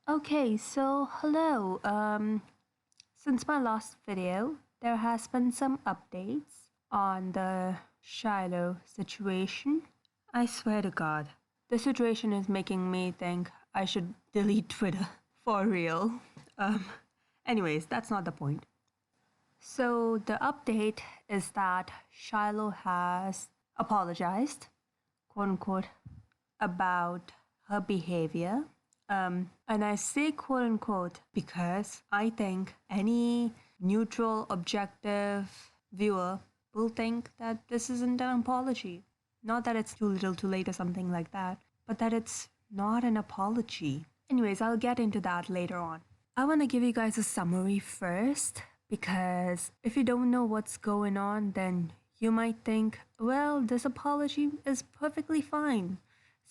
Okay, so hello. Since my last video, there has been some updates on the Shiloh situation. I swear to God, the situation is making me think I should delete Twitter for real. Anyways, that's not the point. So the update is that Shiloh has apologized, quote unquote, about her behavior. And I say quote unquote because I think any neutral, objective viewer will think that this isn't an apology. Not that it's too little too late or something like that, but that it's not an apology. Anyways, I'll get into that later on. I want to give you guys a summary first because if you don't know what's going on, then you might think, well, this apology is perfectly fine.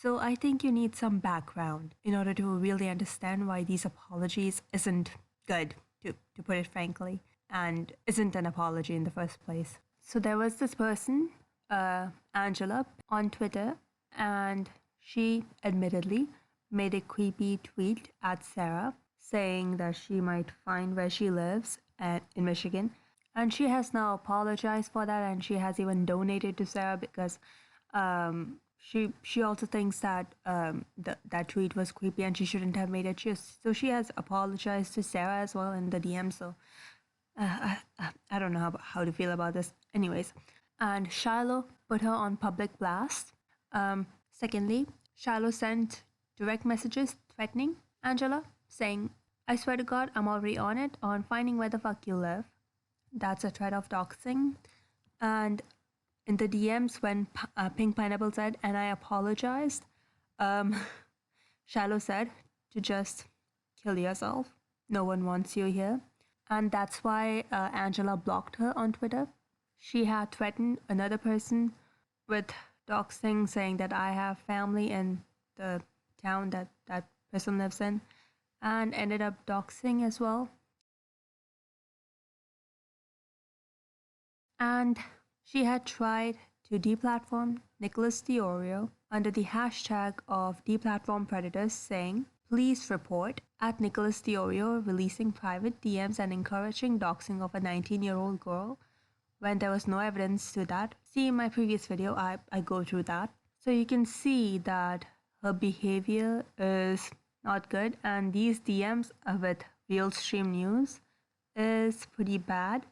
So I think you need some background in order to really understand why these apologies isn't good, to put it frankly, and isn't an apology in the first place. So there was this person, Angela, on Twitter, and she admittedly made a creepy tweet at Sarah saying that she might find where she lives in Michigan. And she has now apologized for that, and she has even donated to Sarah because she also thinks that that tweet was creepy and she shouldn't have made it. So she has apologized to Sarah as well in the DM. So I don't know how to feel about this. Anyways, and Shiloh put her on public blast. Secondly, Shiloh sent direct messages threatening Angela, saying, "I swear to God, I'm already on it, on finding where the fuck you live." That's a threat of doxing. And in the DMs, when Pink Pineapple said, "And I apologized," Shiloh said to just kill yourself. No one wants you here. And that's why Angela blocked her on Twitter. She had threatened another person with doxing, saying that I have family in the town that that person lives in, and ended up doxing as well. And she had tried to deplatform Nicholas DeOrio under the hashtag of deplatform predators, saying, "Please report at Nicholas DeOrio releasing private DMs and encouraging doxing of a 19-year-old girl," when there was no evidence to that. See in my previous video, I go through that. So you can see that her behavior is not good, and these DMs with Real Stream News is pretty bad.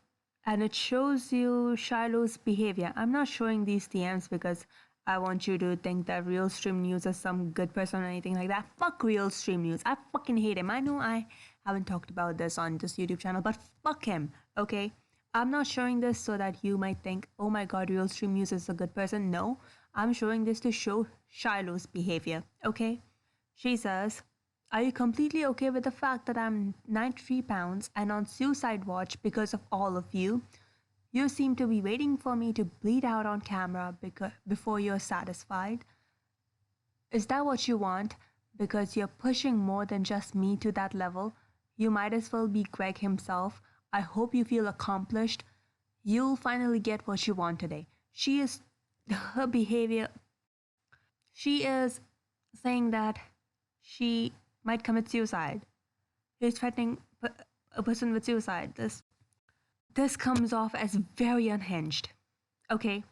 And it shows you Shiloh's behavior. I'm not showing these DMs because I want you to think that Real Stream News is some good person or anything like that. Fuck Real Stream News. I fucking hate him. I know I haven't talked about this on this YouTube channel, but fuck him, okay? I'm not showing this so that you might think, oh my god, Real Stream News is a good person. No, I'm showing this to show Shiloh's behavior, okay? She says, "Are you completely okay with the fact that I'm 93 pounds and on suicide watch because of all of you? You seem to be waiting for me to bleed out on camera before you're satisfied. Is that what you want? Because you're pushing more than just me to that level. You might as well be Greg himself. I hope you feel accomplished. You'll finally get what you want today." Her behavior, she is saying that she might commit suicide. He's threatening a person with suicide. This comes off as very unhinged. Okay?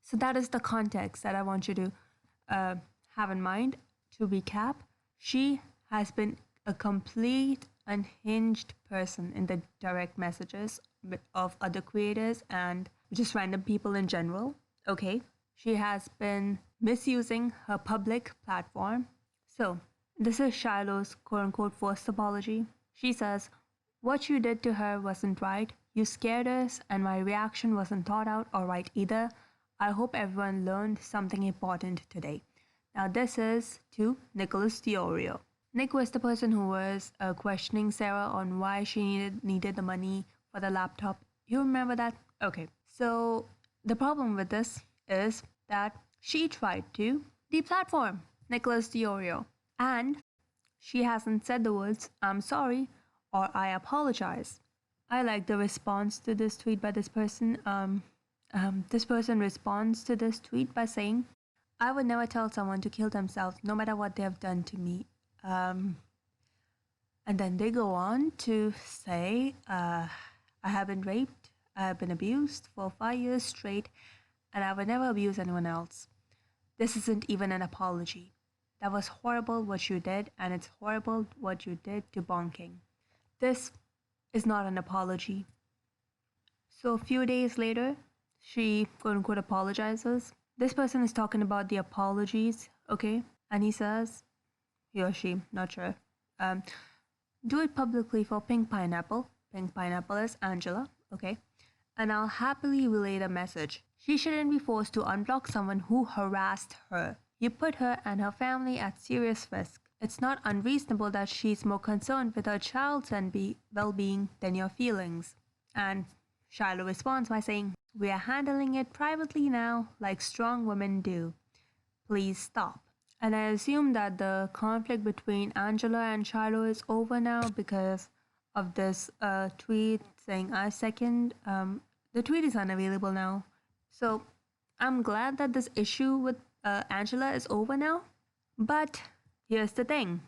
So that is the context that I want you to have in mind. To recap, she has been a complete unhinged person in the direct messages of other creators and just random people in general. Okay? She has been misusing her public platform. So, this is Shiloh's quote-unquote first apology. She says, "What you did to her wasn't right. You scared us, and my reaction wasn't thought out or right either. I hope everyone learned something important today." Now this is to Nicholas DeOrio. Nick was the person who was questioning Sarah on why she needed the money for the laptop. You remember that? Okay. So the problem with this is that she tried to deplatform Nicholas DeOrio. And she hasn't said the words, "I'm sorry," or "I apologize." I like the response to this tweet by this person. This person responds to this tweet by saying, "I would never tell someone to kill themselves, no matter what they have done to me." And then they go on to say, I have been raped, I have been abused for 5 years straight, and I would never abuse anyone else. This isn't even an apology. That was horrible what you did, and it's horrible what you did to bonking. This is not an apology. So a few days later, she quote unquote apologizes. This person is talking about the apologies, okay? And he says, he or she, not sure, um, do it publicly for Pink Pineapple. Pink Pineapple is Angela, okay? And I'll happily relay the message. She shouldn't be forced to unblock someone who harassed her. You put her and her family at serious risk. It's not unreasonable that she's more concerned with her child's well-being than your feelings. And Shiloh responds by saying, we are handling it privately now, like strong women do. Please stop. And I assume that the conflict between Angela and Shiloh is over now because of this tweet saying I second. The tweet is unavailable now. So I'm glad that this issue with Angela is over now. But here's the thing.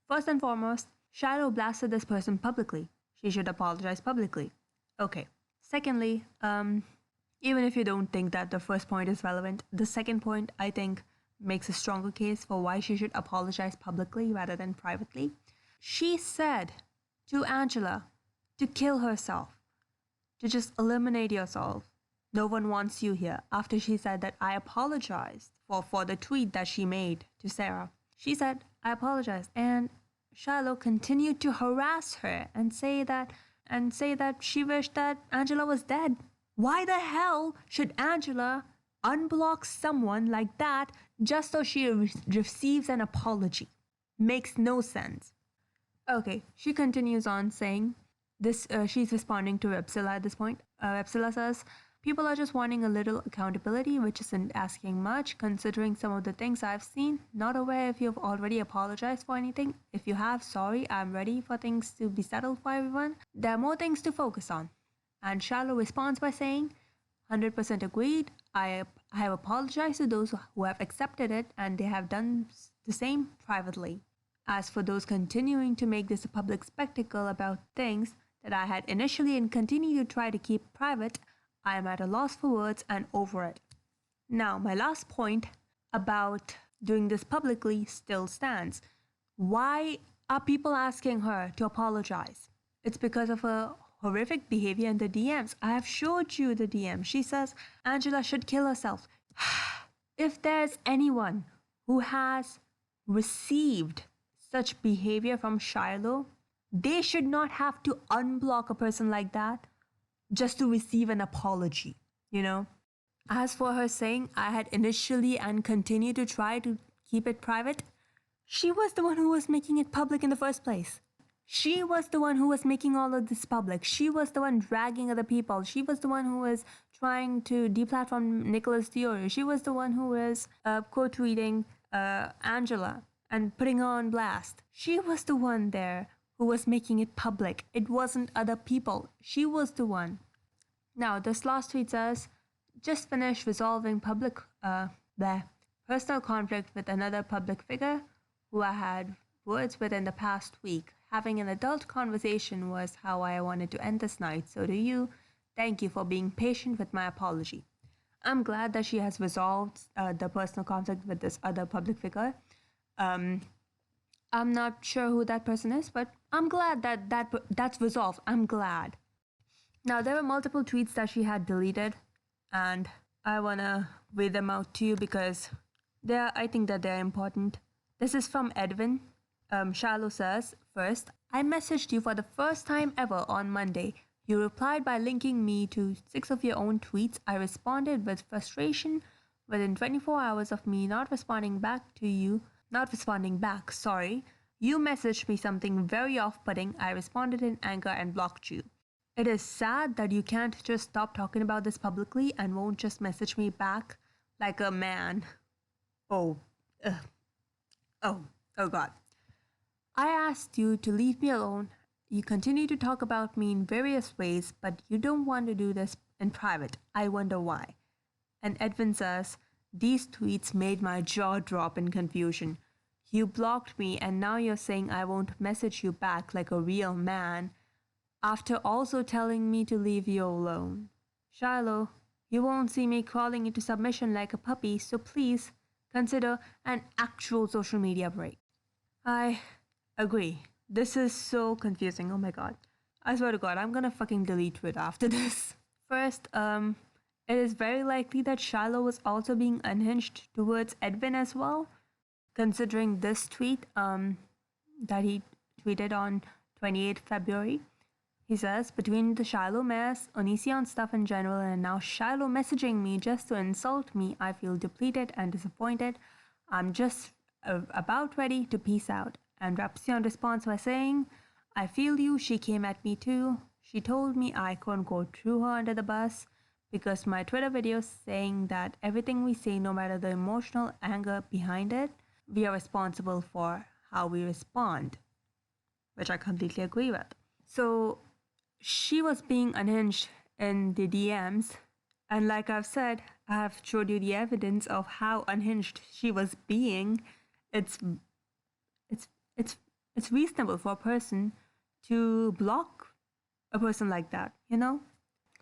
First and foremost, Shiloh blasted this person publicly. She should apologize publicly. Okay. Secondly, even if you don't think that the first point is relevant, the second point, I think, makes a stronger case for why she should apologize publicly rather than privately. She said to Angela to kill herself, to just eliminate yourself. No one wants you here. After she said that I apologized for the tweet that she made to Sarah. She said, I apologize. And Shiloh continued to harass her and say that she wished that Angela was dead. Why the hell should Angela unblock someone like that just so she receives an apology? Makes no sense. Okay, she continues on saying this. She's responding to Epsila at this point. Epsila says, people are just wanting a little accountability, which isn't asking much considering some of the things I've seen. Not aware if you've already apologized for anything. If you have, sorry, I'm ready for things to be settled for everyone. There are more things to focus on. And Shiloh responds by saying, 100% agreed. I have apologized to those who have accepted it, and they have done the same privately. As for those continuing to make this a public spectacle about things that I had initially and continue to try to keep private, I am at a loss for words and over it. Now, my last point about doing this publicly still stands. Why are people asking her to apologize? It's because of her horrific behavior in the DMs. I have showed you the DM. She says Angela should kill herself. If there's anyone who has received such behavior from Shiloh, they should not have to unblock a person like that just to receive an apology, you know? As for her saying I had initially and continue to try to keep it private, she was the one who was making it public in the first place. She was the one who was making all of this public. She was the one dragging other people. She was the one who was trying to deplatform Nicholas Diorio. She was the one who was quote-tweeting Angela and putting her on blast. She was the one there who was making it public. It wasn't other people. She was the one. Now, this last tweet says, just finished resolving their personal conflict with another public figure who I had words with in the past week. Having an adult conversation was how I wanted to end this night. So do you. Thank you for being patient with my apology. I'm glad that she has resolved the personal conflict with this other public figure. I'm not sure who that person is, but I'm glad that's resolved. I'm glad. Now, there were multiple tweets that she had deleted, and I want to read them out to you because I think that they're important. This is from Edwin. Shiloh says, first, I messaged you for the first time ever on Monday. You replied by linking me to 6 of your own tweets. I responded with frustration within 24 hours of me not responding back, sorry. You messaged me something very off-putting. I responded in anger and blocked you. It is sad that you can't just stop talking about this publicly and won't just message me back like a man. Oh God. I asked you to leave me alone. You continue to talk about me in various ways, but you don't want to do this in private. I wonder why. And Edwin says, these tweets made my jaw drop in confusion. You blocked me and now you're saying I won't message you back like a real man after also telling me to leave you alone. Shiloh, you won't see me crawling into submission like a puppy, so please consider an actual social media break. I agree. This is so confusing. Oh my god. I swear to god, I'm gonna fucking delete Twitter after this. First, it is very likely that Shiloh was also being unhinged towards Edwin as well, considering this tweet that he tweeted on 28th February. He says, between the Shiloh mess, Onision stuff in general, and now Shiloh messaging me just to insult me, I feel depleted and disappointed. I'm just about ready to peace out. And Rapsion responds by saying, I feel you, she came at me too. She told me I couldn't go through her under the bus because my Twitter video saying that everything we say, no matter the emotional anger behind it, we are responsible for how we respond, which I completely agree with. So she was being unhinged in the DMs, and like I've said, I have showed you the evidence of how unhinged she was being. It's reasonable for a person to block a person like that, you know?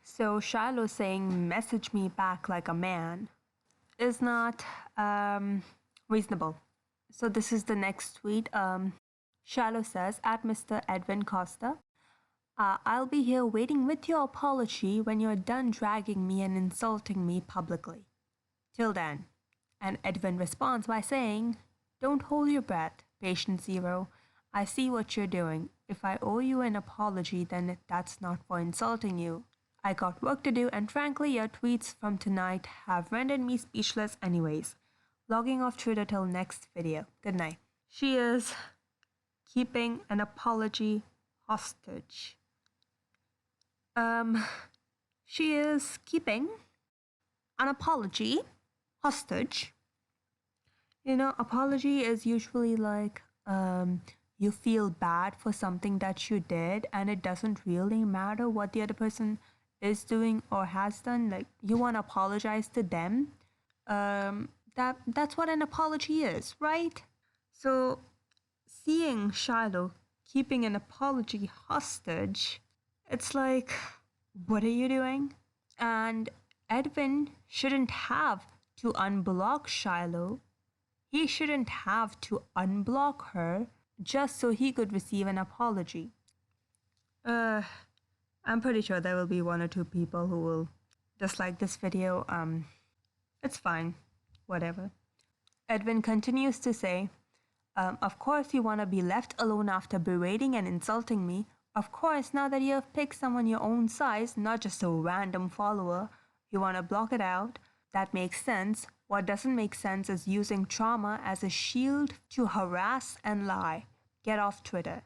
So Shiloh saying message me back like a man is not reasonable. So this is the next tweet. Shiloh says, at Mr. Edwin Costa, I'll be here waiting with your apology when you're done dragging me and insulting me publicly. Till then. And Edwin responds by saying, don't hold your breath, patient zero. I see what you're doing. If I owe you an apology, then that's not for insulting you. I got work to do, and frankly, your tweets from tonight have rendered me speechless anyways. Logging off Twitter till next video. Good night. She is keeping an apology hostage. She is keeping an apology hostage. You know, apology is usually like, you feel bad for something that you did and it doesn't really matter what the other person is doing or has done. Like, you want to apologize to them. That's what an apology is, right? So seeing Shiloh keeping an apology hostage, it's like, what are you doing? And Edwin shouldn't have to unblock Shiloh. He shouldn't have to unblock her just so he could receive an apology. I'm pretty sure there will be one or two people who will dislike this video. It's fine. Whatever. Edwin continues to say, of course you want to be left alone after berating and insulting me. Of course, now that you have picked someone your own size, not just a random follower, you want to block it out. That makes sense. What doesn't make sense is using trauma as a shield to harass and lie. Get off Twitter.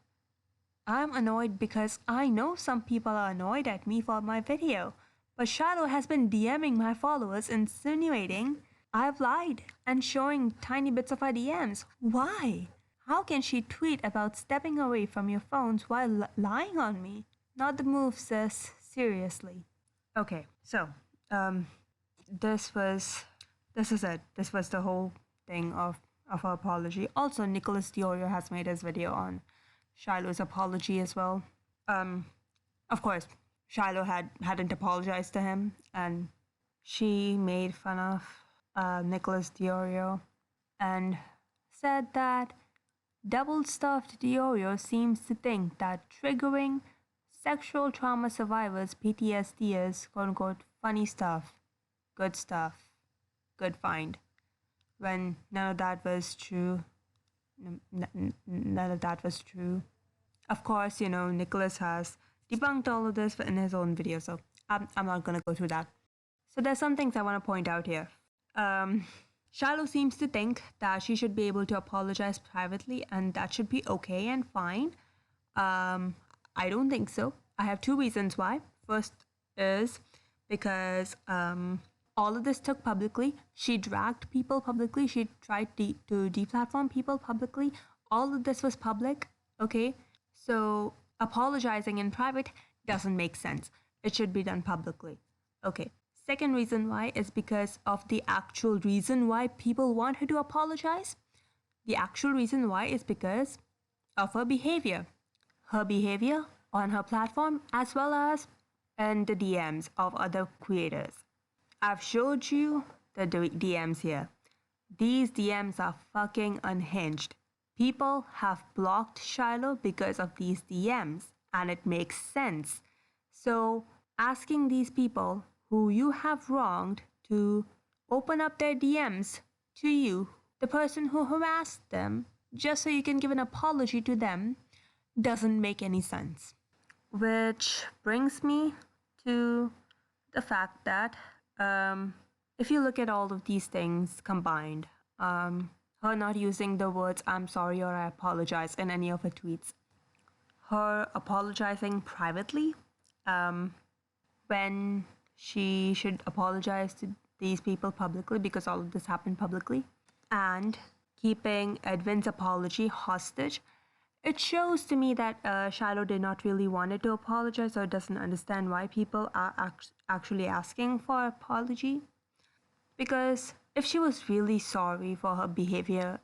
I'm annoyed because I know some people are annoyed at me for my video, but Shiloh has been DMing my followers insinuating I've lied and showing tiny bits of her DMs. Why? How can she tweet about stepping away from your phones while lying on me? Not the move, sis. Seriously. Okay, so, this is it. This was the whole thing of her apology. Also, Nicholas Diorio has made his video on Shiloh's apology as well. Of course, Shiloh hadn't apologized to him, and she made fun of Nicholas Diorio and said that double-stuffed Diorio seems to think that triggering sexual trauma survivors' PTSD is quote-unquote funny stuff, good stuff, good find, when none of that was true. None of that was true. Of course, you know, Nicholas has debunked all of this in his own video, so I'm not going to go through that. So there's some things I want to point out here. Shiloh seems to think that she should be able to apologize privately and that should be okay and fine. I don't think so. I have two reasons why. First is because all of this took publicly. She dragged people publicly. She tried to deplatform people publicly. All of this was public, okay? So apologizing in private doesn't make sense. It should be done publicly. Okay. Second reason why is because of the actual reason why people want her to apologize. The actual reason why is because of her behavior. Her behavior on her platform as well as in the DMs of other creators. I've showed you the DMs here. These DMs are fucking unhinged. People have blocked Shiloh because of these DMs, and it makes sense. So, asking these people who you have wronged to open up their DMs to you, the person who harassed them, just so you can give an apology to them, doesn't make any sense. Which brings me to the fact that if you look at all of these things combined, her not using the words "I'm sorry" or "I apologize" in any of her tweets, her apologizing privately when she should apologize to these people publicly because all of this happened publicly, and keeping Edwin's apology hostage, it shows to me that Shiloh did not really want to apologize or doesn't understand why people are actually asking for apology. Because if she was really sorry for her behavior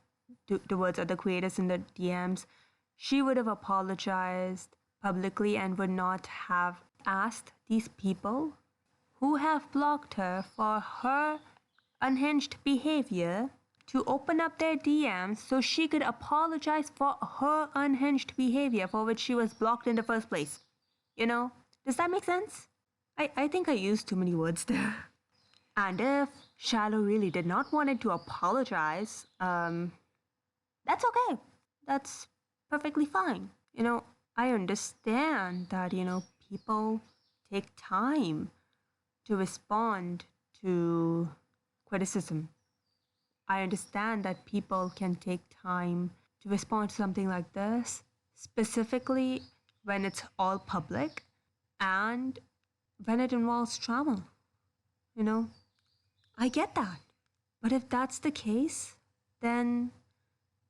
towards other creators in the DMs, she would have apologized publicly and would not have asked these people who have blocked her for her unhinged behavior to open up their DMs so she could apologize for her unhinged behavior for which she was blocked in the first place. You know, does that make sense? I think I used too many words there. And if Shiloh really did not want to apologize, that's okay. That's perfectly fine. You know, I understand that, people take time to respond to criticism. I understand that people can take time to respond to something like this, specifically when it's all public and when it involves trauma. I get that. But if that's the case, then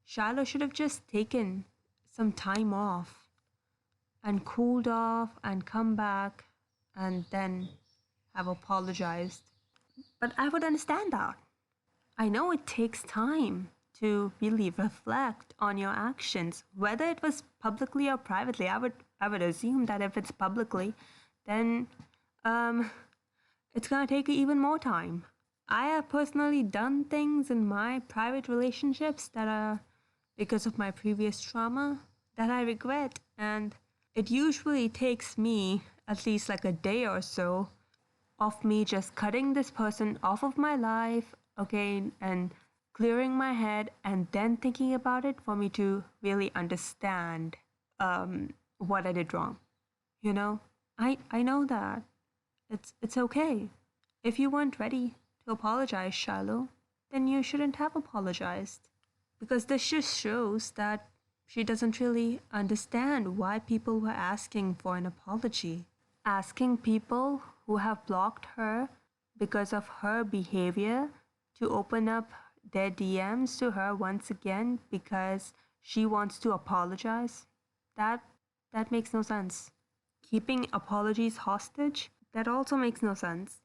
Shiloh should have just taken some time off and cooled off and come back and then have apologized. But I would understand that. I know it takes time to really reflect on your actions, whether it was publicly or privately. I would assume that if it's publicly, then it's gonna take even more time. I have personally done things in my private relationships that are because of my previous trauma that I regret, and it usually takes me at least like a day or so of me just cutting this person off of my life, okay, and clearing my head and then thinking about it for me to really understand what I did wrong. I know that it's okay. If you weren't ready to apologize, Shiloh, then you shouldn't have apologized. Because this just shows that she doesn't really understand why people were asking for an apology. Asking people who have blocked her because of her behavior to open up their DMs to her once again because she wants to apologize, that makes no sense. Keeping apologies hostage, that also makes no sense.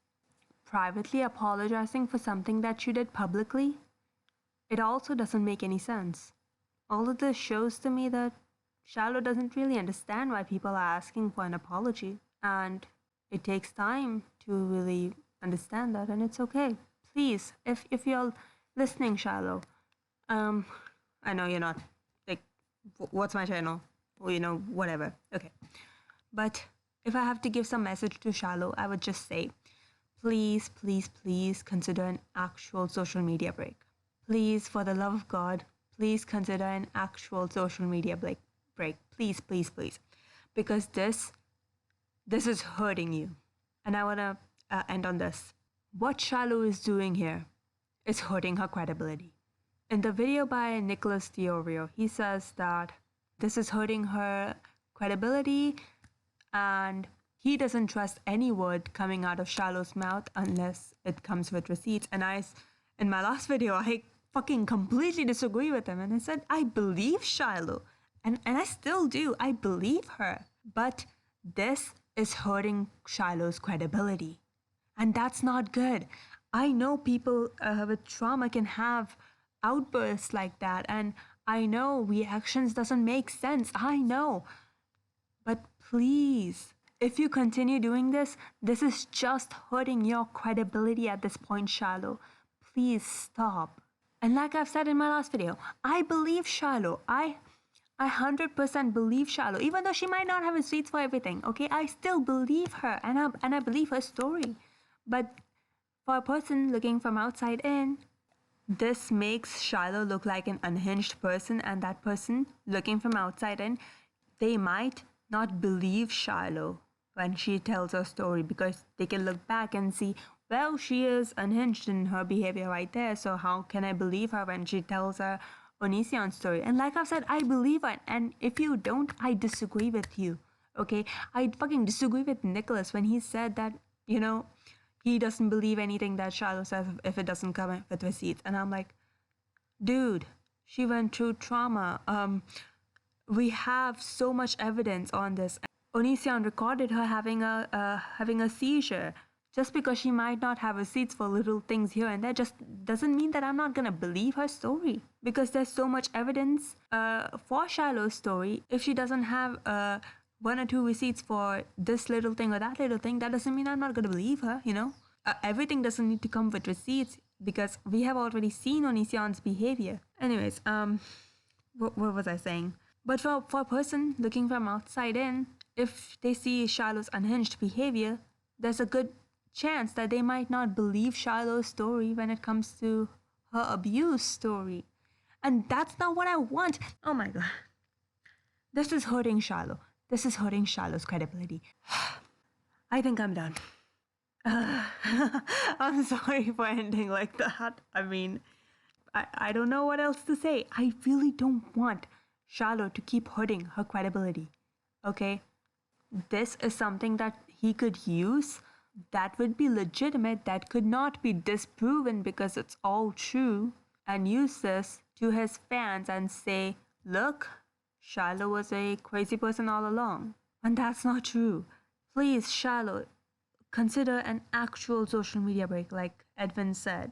Privately apologizing for something that you did publicly, it also doesn't make any sense. All of this shows to me that Shiloh doesn't really understand why people are asking for an apology, and it takes time to really understand that, and it's okay. Please, if you're listening, Shiloh, I know you're not, like, what's my channel? Or, whatever. Okay. But if I have to give some message to Shiloh, I would just say, please, please, please consider an actual social media break. Please, for the love of God, please consider an actual social media break. Please, please, please. Because this is hurting you. And I want to end on this. What Shiloh is doing here is hurting her credibility. In the video by Nicholas Diorio, he says that this is hurting her credibility and he doesn't trust any word coming out of Shiloh's mouth unless it comes with receipts. And in my last video, I fucking completely disagree with him. And I said, I believe Shiloh. And I still do. I believe her. But this is hurting Shiloh's credibility. And that's not good. I know people with trauma can have outbursts like that. And I know reactions doesn't make sense. I know. But please, if you continue doing this, this is just hurting your credibility at this point, Shiloh. Please stop. And like I've said in my last video, I believe Shiloh. I 100% believe Shiloh, even though she might not have receipts for everything. Okay, I still believe her, and I believe her story. But for a person looking from outside in, this makes Shiloh look like an unhinged person, and that person looking from outside in, they might not believe Shiloh when she tells her story, because they can look back and see, well, she is unhinged in her behavior right there, so how can I believe her when she tells her Onision's story? And like I've said, I believe her, and if you don't, I disagree with you, okay? I fucking disagree with Nicholas when he said that, he doesn't believe anything that Shiloh says if it doesn't come with receipts. And I'm like, dude, she went through trauma. We have so much evidence on this. Onision recorded her having a seizure. Just because she might not have receipts for little things here and there just doesn't mean that I'm not gonna believe her story. Because there's so much evidence for Shiloh's story. If she doesn't have one or two receipts for this little thing or that little thing, that doesn't mean I'm not gonna believe her, everything doesn't need to come with receipts, because we have already seen Onision's behavior. Anyways, what was I saying? But for a person looking from outside in, if they see Shiloh's unhinged behavior, there's a good chance that they might not believe Shiloh's story when it comes to her abuse story. And that's not what I want. Oh my god. This is hurting Shiloh. This is hurting Shiloh's credibility. I think I'm done. I'm sorry for ending like that. I mean, I don't know what else to say. I really don't want Shiloh to keep hurting her credibility. Okay? This is something that he could use that would be legitimate, that could not be disproven because it's all true, and use this to his fans and say, look, Shiloh was a crazy person all along. And that's not true. Please, Shiloh, consider an actual social media break, like Edwin said.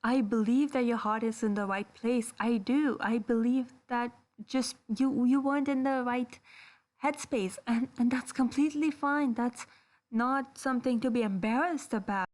I believe that your heart is in the right place. I do. I believe that just you weren't in the right headspace, and that's completely fine. That's not something to be embarrassed about.